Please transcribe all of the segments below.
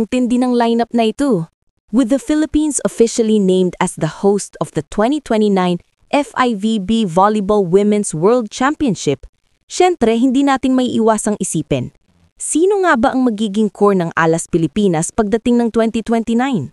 Ang tindi ng lineup na ito. With the Philippines officially named as the host of the 2029 FIVB Volleyball Women's World Championship, syempre hindi natin may iwasang isipin. Sino nga ba ang magiging core ng Alas Pilipinas pagdating ng 2029?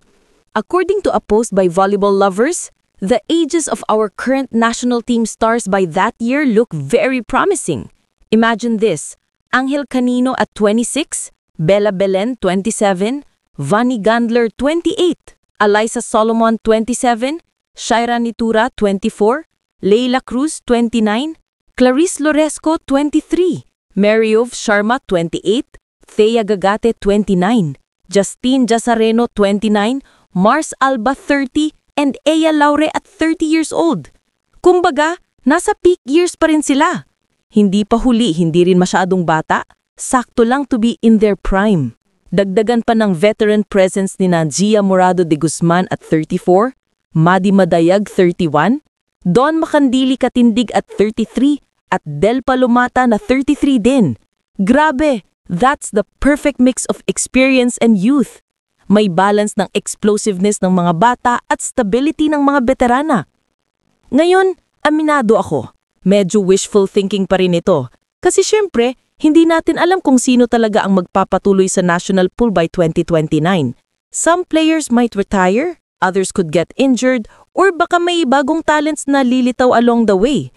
According to a post by volleyball lovers, the ages of our current national team stars by that year look very promising. Imagine this, Angel Canino at 26, Bella Belen 27, Vani Gandler 28, Alyssa Solomon 27, Shaira Nitura 24, Leila Cruz 29, Clarice Loresco 23, Mariov Sharma 28, Thea Gagate 29, Justine Jasareno 29, Mars Alba 30, and Ea Laure at 30 years old. Kumbaga, nasa peak years pa rin sila. Hindi pa huli, hindi rin masyadong bata, sakto lang to be in their prime. Dagdagan pa ng veteran presence ni Gia Morado de Guzman at 34, Madi Madayag 31, Don Macandili Katindig at 33, at Del Palomata na 33 din. Grabe, that's the perfect mix of experience and youth. May balance ng explosiveness ng mga bata at stability ng mga veterana. Ngayon, aminado ako. Medyo wishful thinking pa rin ito. Kasi syempre, hindi natin alam kung sino talaga ang magpapatuloy sa national pool by 2029. Some players might retire, others could get injured, or baka may bagong talents na lilitaw along the way.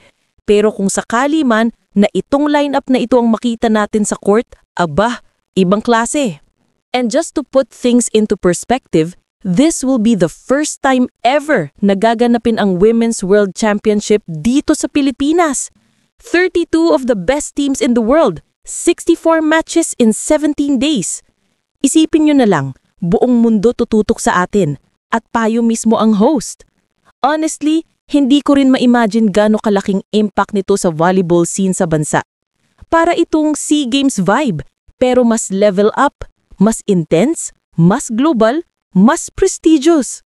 Pero kung sakali man na itong lineup na ito ang makita natin sa court, aba, ibang klase. And just to put things into perspective, this will be the first time ever na gaganapin ang Women's World Championship dito sa Pilipinas. 32 of the best teams in the world, 64 matches in 17 days. Isipin nyo na lang, buong mundo tututok sa atin at tayo mismo ang host. Honestly, hindi ko rin ma-imagine gaano kalaking impact nito sa volleyball scene sa bansa. Para itong SEA Games vibe, pero mas level up, mas intense, mas global, mas prestigious.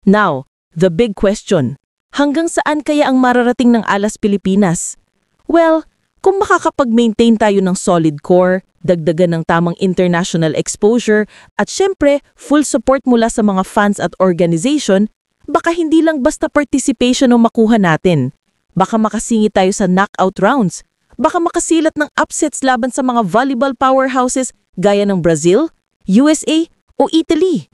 Now, the big question, hanggang saan kaya ang mararating ng Alas Pilipinas? Well, kung makakapag-maintain tayo ng solid core, dagdagan ng tamang international exposure, at syempre, full support mula sa mga fans at organization, baka hindi lang basta participation ang makuha natin. Baka makasingit tayo sa knockout rounds. Baka makasilat ng upsets laban sa mga volleyball powerhouses gaya ng Brazil, USA, o Italy.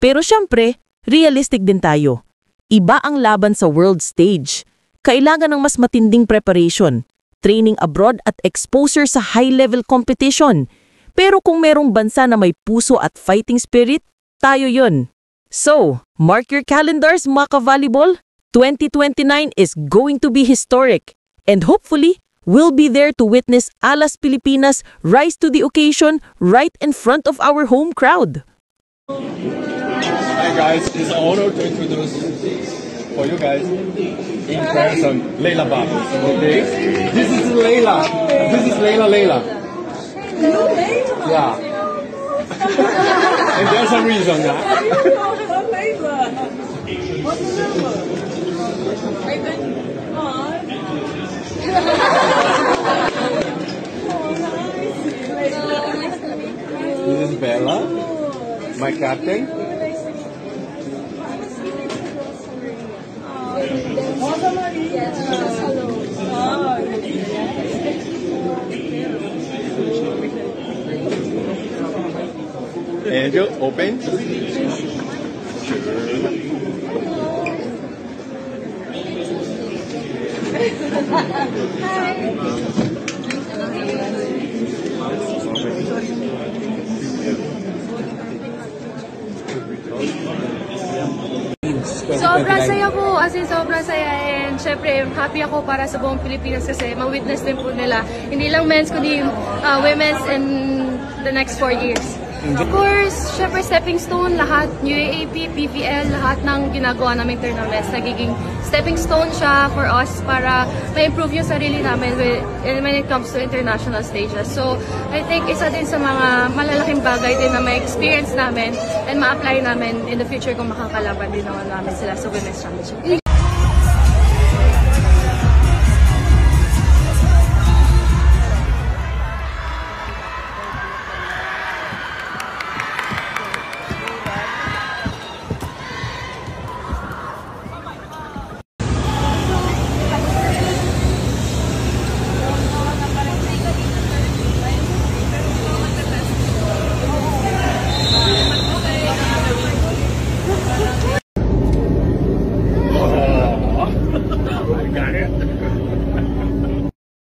Pero syempre, realistic din tayo. Iba ang laban sa world stage. Kailangan ng mas matinding preparation, training abroad at exposure sa high-level competition. Pero kung merong bansa na may puso at fighting spirit, tayo yun. So, mark your calendars mga ka-volleyball. 2029 is going to be historic. And hopefully, we'll be there to witness Alas Pilipinas rise to the occasion right in front of our home crowd. Hi guys, it's an honor to introduce for you guys in person Leila Babos. Okay, this is Leila. This is Leila. Hello, Leila. Yeah. And there's a reason that. Hello, Leila. What's the number? This is Bella, my captain. Angel, open. Sobrang saya po, as in sobrang saya, and syempre happy ako para sa buong Pilipinas kasi ma-witness din po nila, hindi lang men's kundi women's in the next 4 years. Of course, syempre stepping stone, lahat, UAAP, PVL, lahat ng ginagawa naming tournaments, nagiging stepping stone siya for us para ma-improve yung sarili namin when it comes to international stages. So, I think isa din sa mga malalaking bagay din na ma-experience namin and ma-apply namin in the future kung makakalaban din naman namin sila sa Women's Championship.